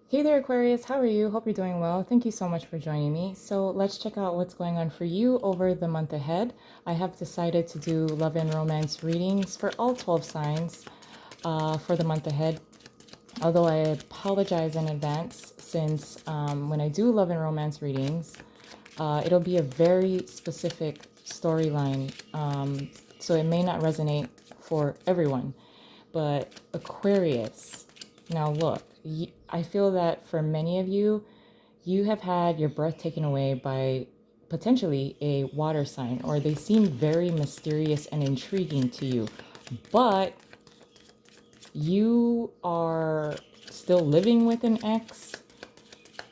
Hey there, Aquarius. How are you? Hope you're doing well. Thank you so much for joining me. So, let's check out what's going on for you over the month ahead. I have decided to do love and romance readings for all 12 signs for the month ahead. Although I apologize in advance, since when I do love and romance readings, it'll be a very specific storyline. So, it may not resonate for everyone. But Aquarius, now look, I feel that for many of you, you have had your breath taken away by potentially a water sign, or they seem very mysterious and intriguing to you. But you are still living with an ex,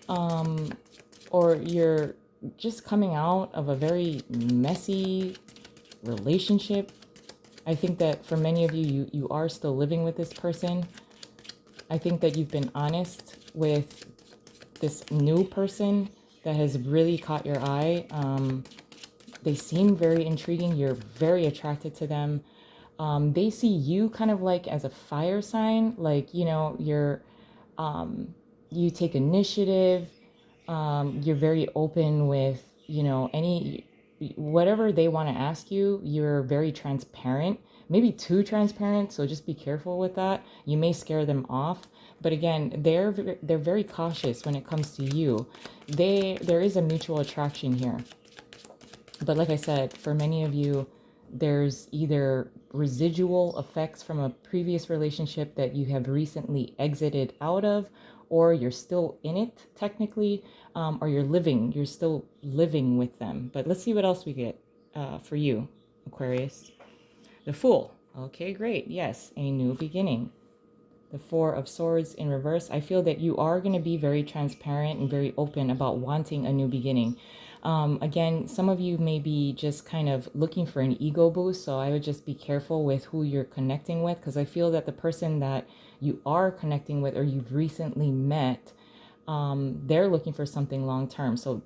or you're just coming out of a very messy relationship. I think that for many of you, you are still living with this person. I think that you've been honest with this new person that has really caught your eye. They seem very intriguing. You're very attracted to them. They see you kind of like as a fire sign, like, you take initiative. You're very open with, any whatever they want to ask you. You're very transparent, maybe too transparent, so just be careful with that. You may scare them off, but again, they're very cautious when it comes to you. There is a mutual attraction here, but like I said, for many of you, there's either residual effects from a previous relationship that you have recently exited out of, or you're still in it technically, or you're still living with them. But let's see what else we get for you, Aquarius. The Fool. Okay, great. Yes, a new beginning. The Four of Swords in reverse. I feel that you are going to be very transparent and very open about wanting a new beginning. Again, some of you may be just kind of looking for an ego boost, so I would just be careful with who you're connecting with, because I feel that the person that you are connecting with or you've recently met, they're looking for something long term. So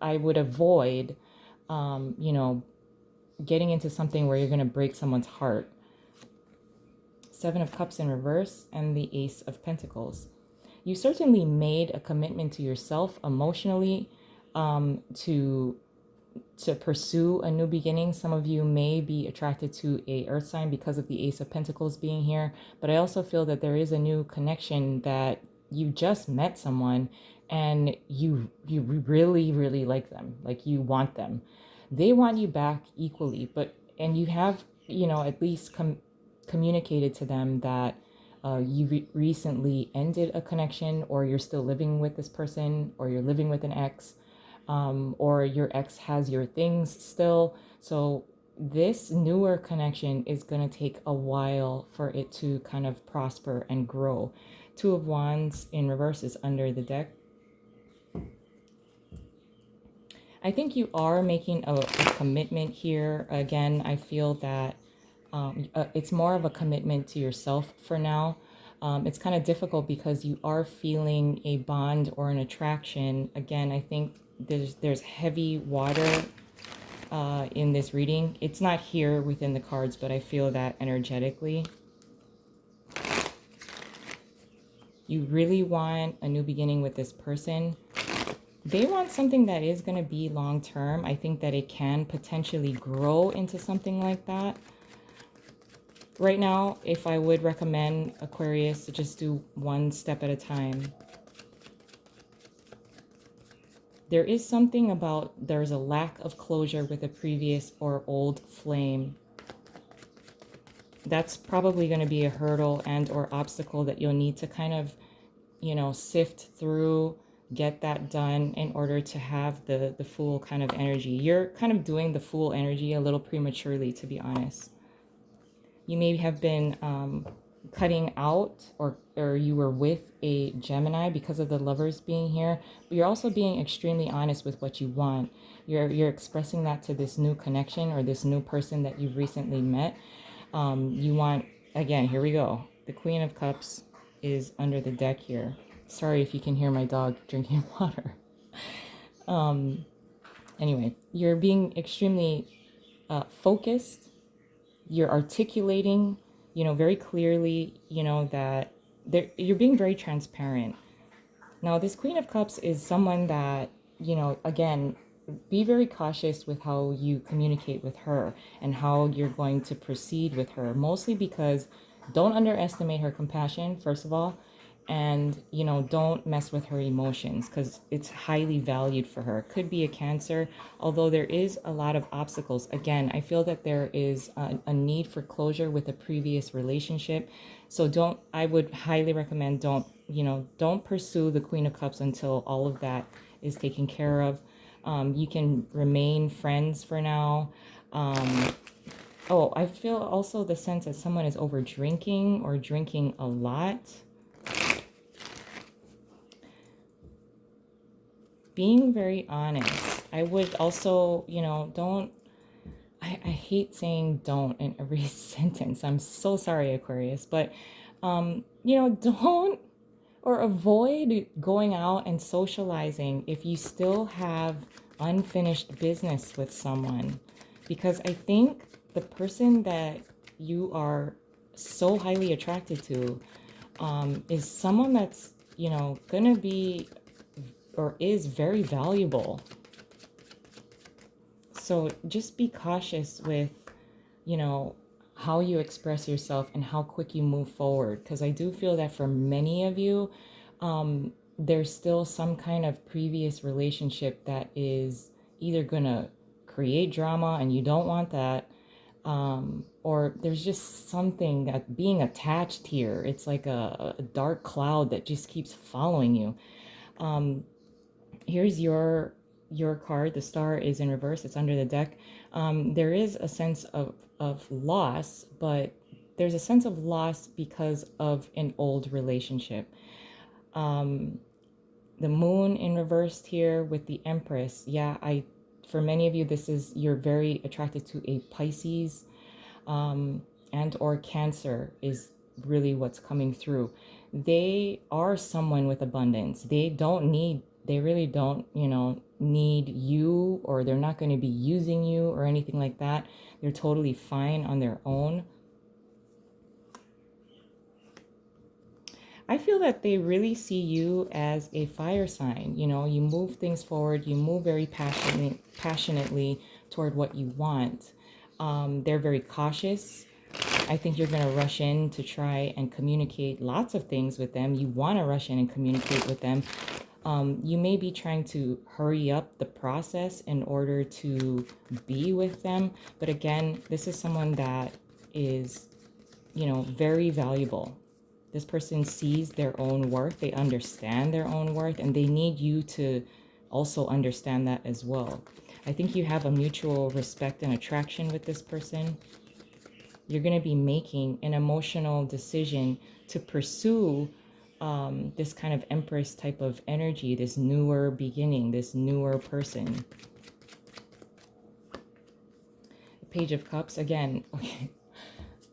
I would avoid, getting into something where you're going to break someone's heart. Seven of Cups in reverse and the Ace of Pentacles. You certainly made a commitment to yourself emotionally, to pursue a new beginning. Some of you may be attracted to a earth sign because of the Ace of Pentacles being here, but I also feel that there is a new connection, that you just met someone and you really like them, like you want them. They want you back equally, and you have, at least communicated to them that you recently ended a connection, or you're still living with this person, or you're living with an ex, or your ex has your things still. So this newer connection is going to take a while for it to kind of prosper and grow. Two of Wands in reverse is under the deck. I think you are making a commitment here. Again, I feel that it's more of a commitment to yourself for now. It's kind of difficult because you are feeling a bond or an attraction. Again, I think there's heavy water in this reading. It's not here within the cards, but I feel that energetically. You really want a new beginning with this person. They want something that is going to be long term. I think that it can potentially grow into something like that. Right now, if I would recommend Aquarius to just do one step at a time. There's a lack of closure with a previous or old flame. That's probably going to be a hurdle and or obstacle that you'll need to kind of, sift through, get that done in order to have the Fool kind of energy. You're kind of doing the Fool energy a little prematurely, to be honest. You may have been cutting out, or you were with a Gemini because of the Lovers being here, but you're also being extremely honest with what you want. You're expressing that to this new connection or this new person that you've recently met. You want, again, here we go. The Queen of Cups is under the deck here. Sorry if you can hear my dog drinking water. Anyway, you're being extremely focused. You're articulating, very clearly, that you're being very transparent. Now, this Queen of Cups is someone that, again, be very cautious with how you communicate with her and how you're going to proceed with her, mostly because don't underestimate her compassion, first of all, and, don't mess with her emotions because it's highly valued for her. Could be a Cancer, although there is a lot of obstacles. Again, I feel that there is a need for closure with a previous relationship. So I would highly recommend don't pursue the Queen of Cups until all of that is taken care of. You can remain friends for now. Oh, I feel also the sense that someone is over drinking or drinking a lot. Being very honest. I would also, I hate saying don't in every sentence. I'm so sorry, Aquarius, but, don't or avoid going out and socializing if you still have unfinished business with someone. Because I think the person that you are so highly attracted to is someone that's, gonna be or is very valuable. So just be cautious with, how you express yourself and how quick you move forward. Because I do feel that for many of you, there's still some kind of previous relationship that is either going to create drama and you don't want that, or there's just something that being attached here. It's like a dark cloud that just keeps following you. Here's your card. The star is in reverse. It's under the deck. There is a sense of loss, but there's a sense of loss because of an old relationship. The moon in reversed here with the Empress. Yeah, for many of you, you're very attracted to a Pisces, and or Cancer is really what's coming through. They are someone with abundance. They really don't, need you, or they're not going to be using you or anything like that. They're totally fine on their own. I feel that they really see you as a fire sign. You move things forward, you move very passionately toward what you want. They're very cautious. I think you're going to rush in to try and communicate lots of things with them. You want to rush in and communicate with them. You may be trying to hurry up the process in order to be with them. But again, this is someone that is, very valuable. This person sees their own worth. They understand their own worth, and they need you to also understand that as well. I think you have a mutual respect and attraction with this person. You're going to be making an emotional decision to pursue this kind of Empress type of energy, this newer beginning, this newer person. The Page of Cups, again, okay.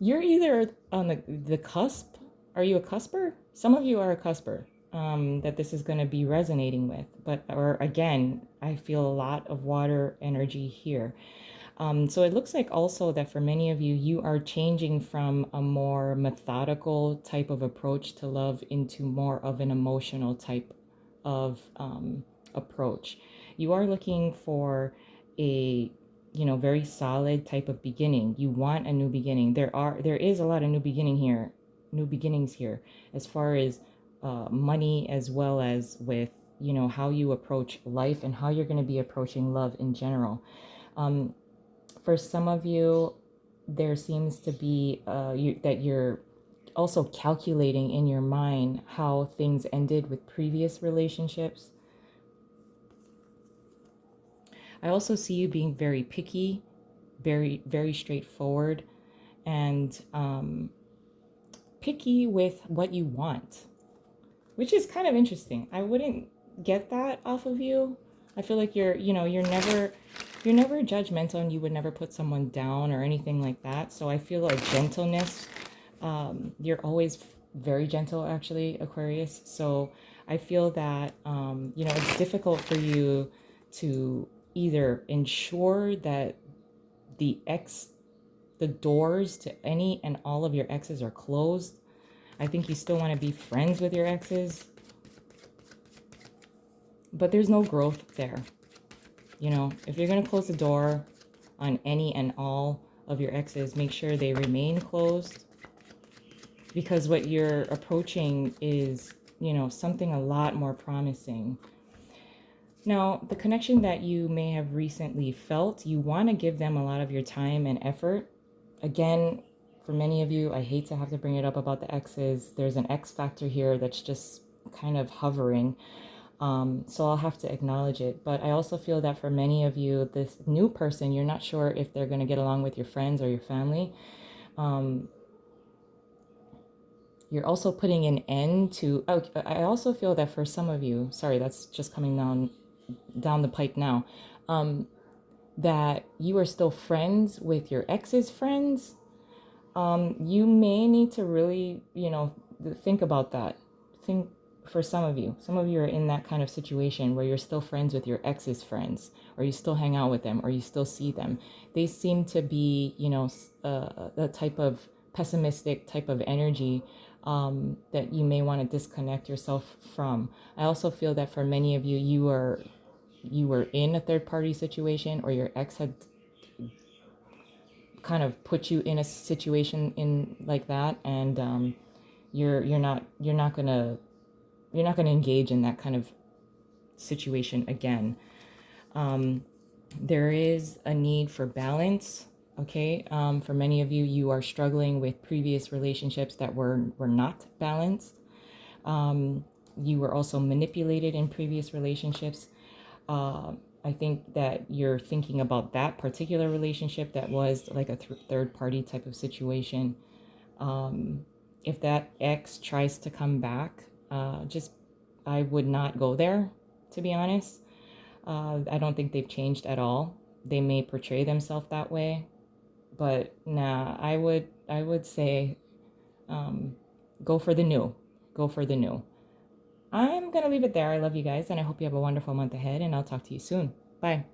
You're either on the cusp. Are you a cusper? Some of you are a cusper that this is going to be resonating with. Or again, I feel a lot of water energy here. So it looks like also that for many of you, you are changing from a more methodical type of approach to love into more of an emotional type of approach. You are looking for a very solid type of beginning. You want a new beginning. There is a lot of new beginnings here, as far as money, as well as with how you approach life and how you're going to be approaching love in general. For some of you, there seems to be that you're also calculating in your mind how things ended with previous relationships. I also see you being very picky, very, very straightforward, and picky with what you want, which is kind of interesting. I wouldn't get that off of you. I feel like you're never judgmental, and you would never put someone down or anything like that. So I feel a gentleness. You're always very gentle, actually, Aquarius. So I feel that, it's difficult for you to either ensure that the doors to any and all of your exes are closed. I think you still want to be friends with your exes, but there's no growth there. You know, if you're going to close the door on any and all of your exes, make sure they remain closed, because what you're approaching is, you know, something a lot more promising. Now, the connection that you may have recently felt, you want to give them a lot of your time and effort. Again, for many of you, I hate to have to bring it up about the exes. There's an X factor here that's just kind of hovering. So I'll have to acknowledge it. But I also feel that for many of you, this new person, you're not sure if they're going to get along with your friends or your family. You're also putting an end to, oh, I also feel that for some of you, sorry, that's just coming down the pipe now, that you are still friends with your ex's friends. You may need to really, you know, think about that. Think for some of you are in that kind of situation where you're still friends with your ex's friends, or you still hang out with them, or you still see them. They seem to be, you know, a type of pessimistic type of energy that you may want to disconnect yourself from. I also feel that for many of you, you were in a third party situation, or your ex had kind of put you in a situation in like that, and you're not gonna engage in that kind of situation again. There is a need for balance. Okay, for many of you, you are struggling with previous relationships that were not balanced. You were also manipulated in previous relationships. I think that you're thinking about that particular relationship that was like a third party type of situation. If that ex tries to come back, I would not go there, to be honest. I don't think they've changed at all. They may portray themselves that way, but nah, I would say go for the new. Go for the new. I'm going to leave it there. I love you guys, and I hope you have a wonderful month ahead, and I'll talk to you soon. Bye.